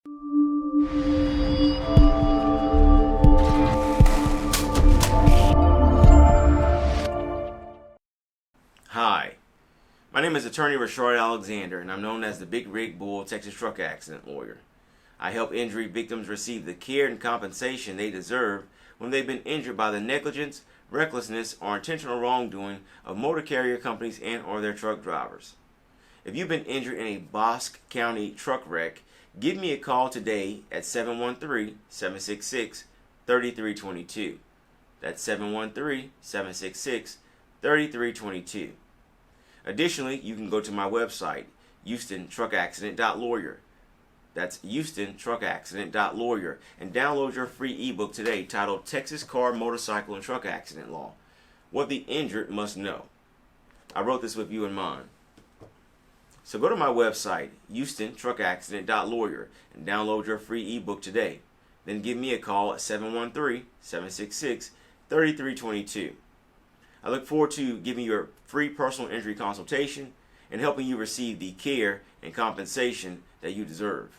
Hi, my name is attorney Reshard Alexander, and I'm known as the Big Rig Bull Texas Truck Accident Lawyer. I help injury victims receive the care and compensation they deserve when they've been injured by the negligence, recklessness, or intentional wrongdoing of motor carrier companies and or their truck drivers. If you've been injured in a Bosque County truck wreck, give me a call today at 713-766-3322. That's 713-766-3322. Additionally, you can go to my website, HoustonTruckAccident.lawyer. That's HoustonTruckAccident.lawyer, and download your free ebook today titled Texas Car, Motorcycle, and Truck Accident Law: What the Injured Must Know. I wrote this with you in mind. So go to my website, HoustonTruckAccident.lawyer, and download your free ebook today. Then give me a call at 713-766-3322. I look forward to giving you a free personal injury consultation and helping you receive the care and compensation that you deserve.